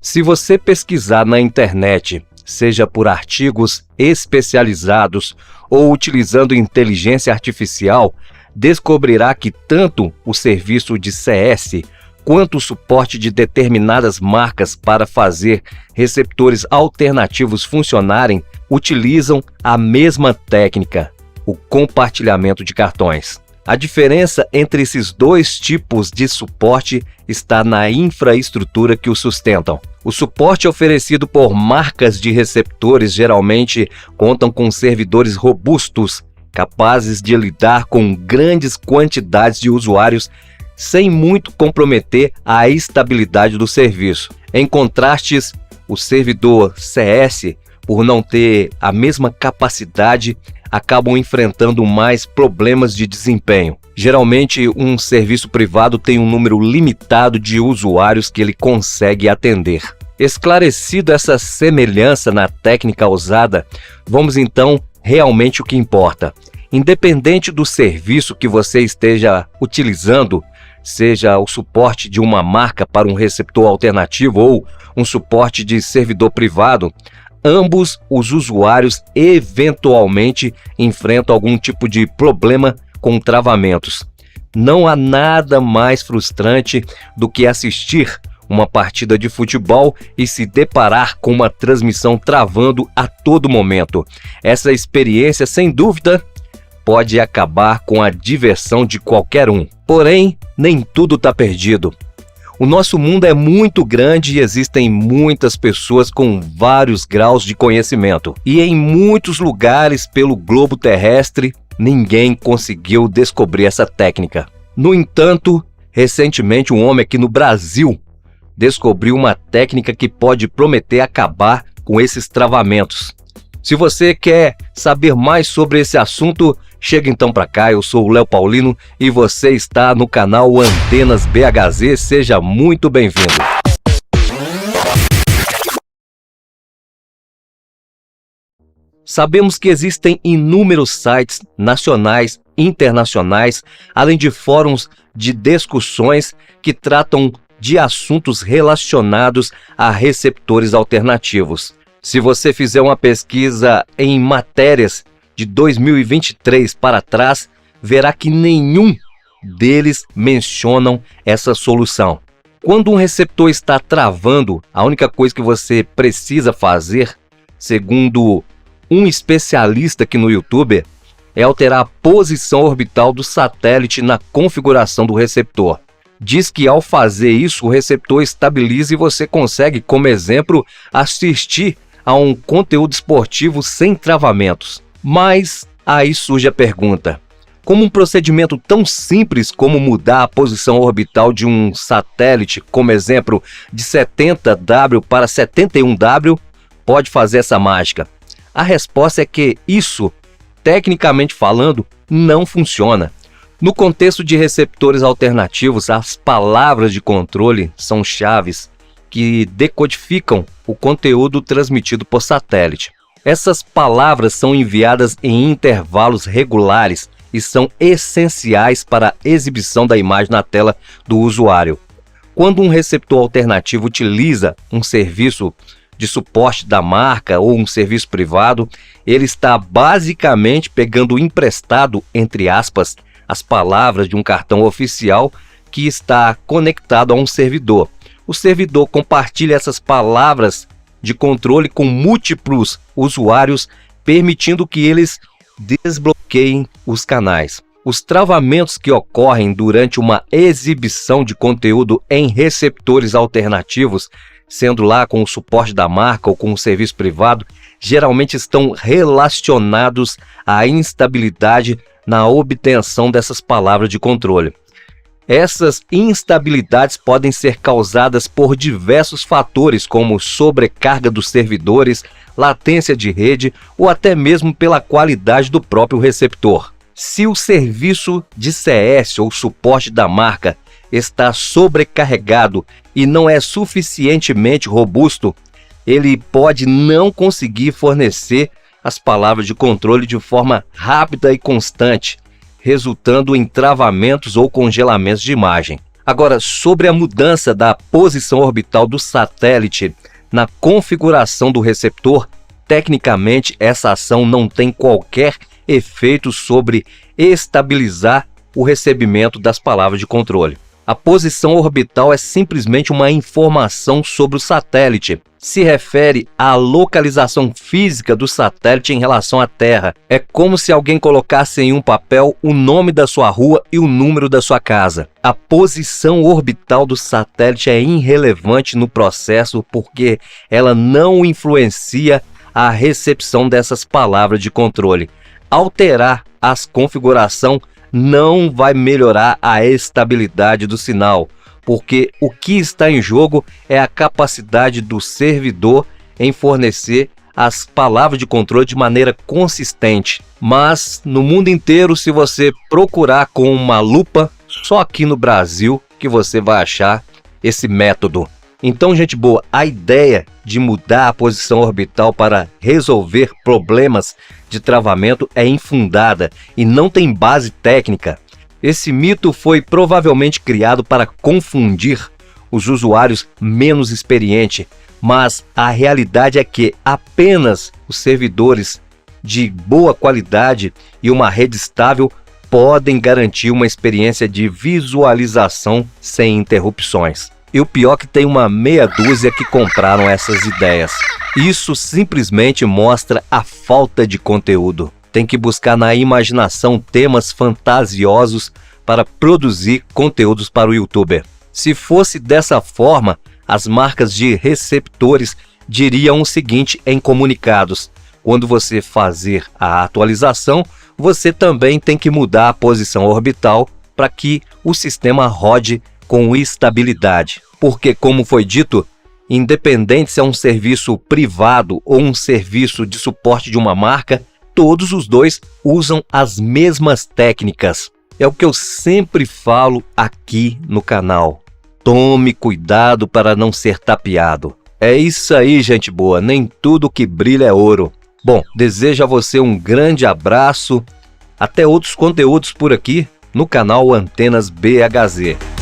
Se você pesquisar na internet, seja por artigos especializados ou utilizando inteligência artificial, descobrirá que tanto o serviço de CS quanto o suporte de determinadas marcas para fazer receptores alternativos funcionarem utilizam a mesma técnica, o compartilhamento de cartões. A diferença entre esses dois tipos de suporte está na infraestrutura que o sustentam. O suporte oferecido por marcas de receptores geralmente contam com servidores robustos, capazes de lidar com grandes quantidades de usuários sem muito comprometer a estabilidade do serviço. Em contraste, o servidor CS, por não ter a mesma capacidade, acabam enfrentando mais problemas de desempenho. Geralmente, um serviço privado tem um número limitado de usuários que ele consegue atender. Esclarecida essa semelhança na técnica usada, vamos então realmente o que importa. Independente do serviço que você esteja utilizando, seja o suporte de uma marca para um receptor alternativo ou um suporte de servidor privado, ambos os usuários eventualmente enfrentam algum tipo de problema com travamentos. Não há nada mais frustrante do que assistir uma partida de futebol e se deparar com uma transmissão travando a todo momento. Essa experiência, sem dúvida, pode acabar com a diversão de qualquer um. Porém, nem tudo está perdido. O nosso mundo é muito grande e existem muitas pessoas com vários graus de conhecimento. E em muitos lugares pelo globo terrestre, ninguém conseguiu descobrir essa técnica. No entanto, recentemente um homem aqui no Brasil descobriu uma técnica que pode prometer acabar com esses travamentos. Se você quer saber mais sobre esse assunto, chega então para cá. Eu sou o Léo Paulino e você está no canal Antenas BHZ. Seja muito bem-vindo. Sabemos que existem inúmeros sites nacionais, internacionais, além de fóruns de discussões que tratam de assuntos relacionados a receptores alternativos. Se você fizer uma pesquisa em matérias de 2023 para trás, verá que nenhum deles mencionam essa solução. Quando um receptor está travando, a única coisa que você precisa fazer, segundo um especialista aqui no YouTube, é alterar a posição orbital do satélite na configuração do receptor. Diz que ao fazer isso, o receptor estabiliza e você consegue, como exemplo, assistir a um conteúdo esportivo sem travamentos. Mas aí surge a pergunta: como um procedimento tão simples como mudar a posição orbital de um satélite, como exemplo, de 70W para 71W, pode fazer essa mágica? A resposta é que isso, tecnicamente falando, não funciona. No contexto de receptores alternativos, as palavras de controle são chaves que decodificam o conteúdo transmitido por satélite. Essas palavras são enviadas em intervalos regulares e são essenciais para a exibição da imagem na tela do usuário. Quando um receptor alternativo utiliza um serviço de suporte da marca ou um serviço privado, ele está basicamente pegando emprestado, entre aspas, as palavras de um cartão oficial que está conectado a um servidor. O servidor compartilha essas palavras de controle com múltiplos usuários, permitindo que eles desbloqueiem os canais. Os travamentos que ocorrem durante uma exibição de conteúdo em receptores alternativos, sendo lá com o suporte da marca ou com o serviço privado, geralmente estão relacionados à instabilidade na obtenção dessas palavras de controle. Essas instabilidades podem ser causadas por diversos fatores, como sobrecarga dos servidores, latência de rede ou até mesmo pela qualidade do próprio receptor. Se o serviço de CS ou suporte da marca está sobrecarregado e não é suficientemente robusto, ele pode não conseguir fornecer as palavras de controle de forma rápida e constante, resultando em travamentos ou congelamentos de imagem. Agora, sobre a mudança da posição orbital do satélite na configuração do receptor, tecnicamente essa ação não tem qualquer efeito sobre estabilizar o recebimento das palavras de controle. A posição orbital é simplesmente uma informação sobre o satélite. Se refere à localização física do satélite em relação à Terra. É como se alguém colocasse em um papel o nome da sua rua e o número da sua casa. A posição orbital do satélite é irrelevante no processo porque ela não influencia a recepção dessas palavras de controle. Alterar as configurações não vai melhorar a estabilidade do sinal, porque o que está em jogo é a capacidade do servidor em fornecer as palavras de controle de maneira consistente. Mas no mundo inteiro, se você procurar com uma lupa, só aqui no Brasil que você vai achar esse método. Então, gente boa, a ideia de mudar a posição orbital para resolver problemas de travamento é infundada e não tem base técnica. Esse mito foi provavelmente criado para confundir os usuários menos experientes, mas a realidade é que apenas os servidores de boa qualidade e uma rede estável podem garantir uma experiência de visualização sem interrupções. E o pior é que tem uma meia dúzia que compraram essas ideias. Isso simplesmente mostra a falta de conteúdo. Tem que buscar na imaginação temas fantasiosos para produzir conteúdos para o YouTuber. Se fosse dessa forma, as marcas de receptores diriam o seguinte em comunicados: quando você fazer a atualização, você também tem que mudar a posição orbital para que o sistema rode com estabilidade. Porque, como foi dito, independente se é um serviço privado ou um serviço de suporte de uma marca, todos os dois usam as mesmas técnicas. É o que eu sempre falo aqui no canal. Tome cuidado para não ser tapeado. É isso aí, gente boa. Nem tudo que brilha é ouro. Bom, desejo a você um grande abraço. Até outros conteúdos por aqui no canal Antenas BHZ.